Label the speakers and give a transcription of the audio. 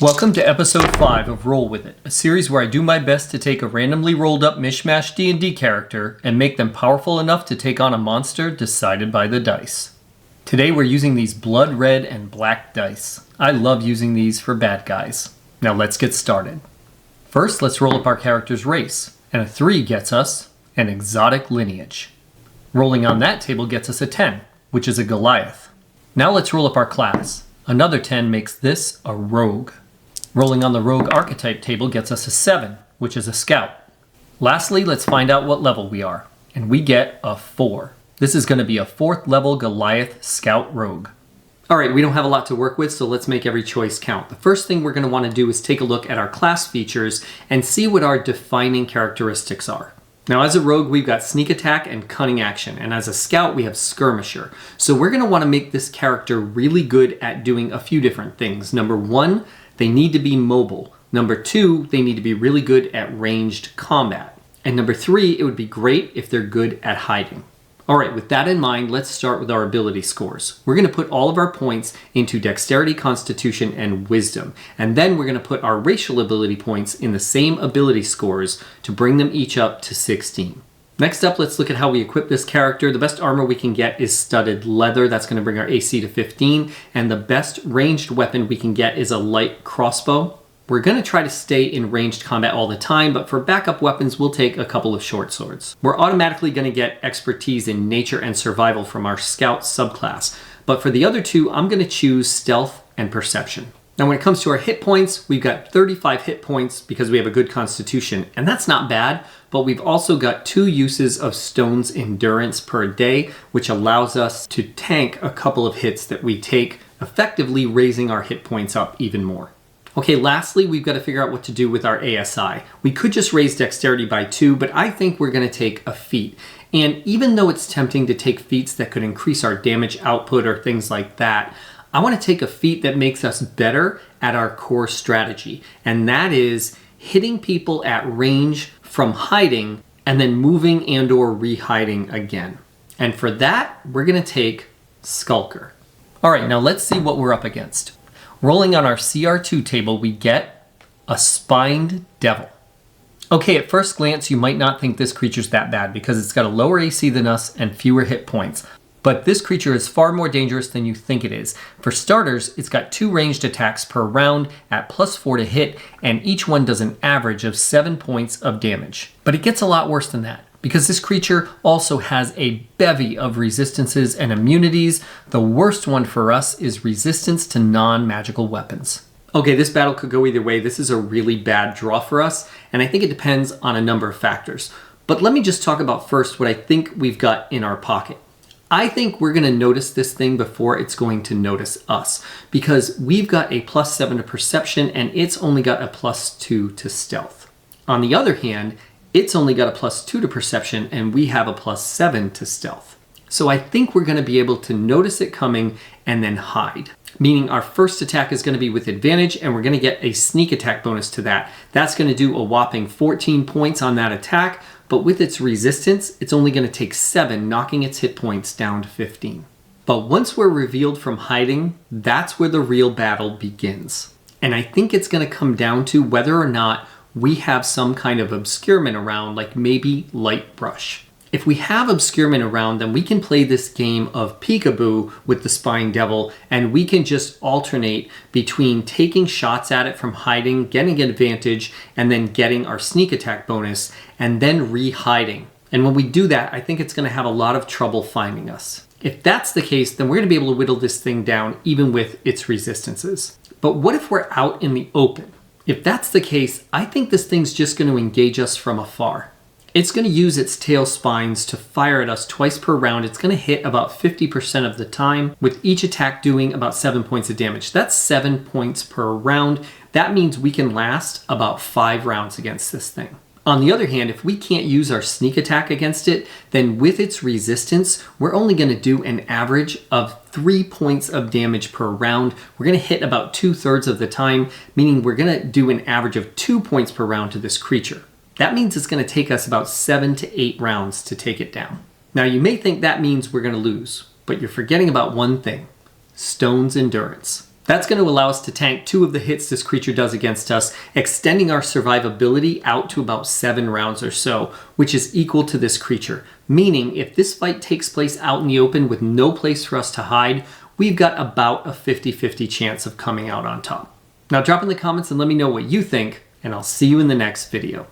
Speaker 1: Welcome to episode 5 of Roll With It, a series where I do my best to take a randomly rolled up mishmash D&D character and make them powerful enough to take on a monster decided by the dice. Today we're using these blood red and black dice. I love using these for bad guys. Now let's get started. First, let's roll up our character's race, and a 3 gets us an exotic lineage. Rolling on that table gets us a 10, which is a Goliath. Now let's roll up our class. Another 10 makes this a rogue. Rolling on the rogue archetype table gets us a 7, which is a scout. Lastly, let's find out what level we are, and we get a 4. This is going to be a 4th level Goliath scout rogue. Alright, we don't have a lot to work with, so let's make every choice count. The first thing we're going to want to do is take a look at our class features and see what our defining characteristics are. Now, as a rogue, we've got sneak attack and cunning action, and as a scout, we have skirmisher. So we're going to want to make this character really good at doing a few different things. Number 1, they need to be mobile. Number 2, they need to be really good at ranged combat. And number 3, it would be great if they're good at hiding. All right, with that in mind, let's start with our ability scores. We're going to put all of our points into dexterity, constitution, and wisdom. And then we're going to put our racial ability points in the same ability scores to bring them each up to 16. Next up, let's look at how we equip this character. The best armor we can get is studded leather. That's going to bring our AC to 15. And the best ranged weapon we can get is a light crossbow. We're going to try to stay in ranged combat all the time, but for backup weapons, we'll take a couple of short swords. We're automatically going to get expertise in nature and survival from our scout subclass. But for the other two, I'm going to choose stealth and perception. Now, when it comes to our hit points, we've got 35 hit points because we have a good constitution, and that's not bad, but we've also got 2 uses of stone's endurance per day, which allows us to tank a couple of hits that we take, effectively raising our hit points up even more. Okay, lastly, we've got to figure out what to do with our ASI. We could just raise dexterity by 2, but I think we're going to take a feat. And even though it's tempting to take feats that could increase our damage output or things like that, I want to take a feat that makes us better at our core strategy, and that is hitting people at range from hiding and then moving and or re-hiding again. And for that, we're going to take Skulker. All right, now let's see what we're up against. Rolling on our CR2 table, we get a Spined Devil. Okay, at first glance, you might not think this creature's that bad because it's got a lower AC than us and fewer hit points. But this creature is far more dangerous than you think it is. For starters, it's got 2 ranged attacks per round at +4 to hit, and each one does an average of 7 points of damage. But it gets a lot worse than that, because this creature also has a bevy of resistances and immunities. The worst one for us is resistance to non-magical weapons. Okay, this battle could go either way. This is a really bad draw for us, and I think it depends on a number of factors. But let me just talk about first what I think we've got in our pocket. I think we're going to notice this thing before it's going to notice us, because we've got a +7 to perception and it's only got a +2 to stealth. On the other hand, it's only got a +2 to perception and we have a +7 to stealth. So I think we're going to be able to notice it coming and then hide. Meaning our first attack is going to be with advantage and we're going to get a sneak attack bonus to that. That's going to do a whopping 14 points on that attack, but with its resistance, it's only going to take 7, knocking its hit points down to 15. But once we're revealed from hiding, that's where the real battle begins. And I think it's going to come down to whether or not we have some kind of obscurement around, like maybe light brush. If we have obscurement around, then we can play this game of peekaboo with the Spined Devil, and we can just alternate between taking shots at it from hiding, getting advantage, and then getting our sneak attack bonus, and then re-hiding. And when we do that, I think it's going to have a lot of trouble finding us. If that's the case, then we're going to be able to whittle this thing down even with its resistances. But what if we're out in the open? If that's the case, I think this thing's just going to engage us from afar. It's going to use its tail spines to fire at us twice per round. It's going to hit about 50% of the time, with each attack doing about 7 points of damage. That's 7 points per round. That means we can last about 5 rounds against this thing. On the other hand, if we can't use our sneak attack against it, then with its resistance, we're only going to do an average of 3 points of damage per round. We're going to hit about 2/3 of the time, meaning we're going to do an average of 2 points per round to this creature. That means it's going to take us about 7 to 8 rounds to take it down. Now, you may think that means we're going to lose, but you're forgetting about one thing: stone's endurance. That's going to allow us to tank 2 of the hits this creature does against us, extending our survivability out to about 7 rounds or so, which is equal to this creature. Meaning, if this fight takes place out in the open with no place for us to hide, we've got about a 50-50 chance of coming out on top. Now drop in the comments and let me know what you think, and I'll see you in the next video.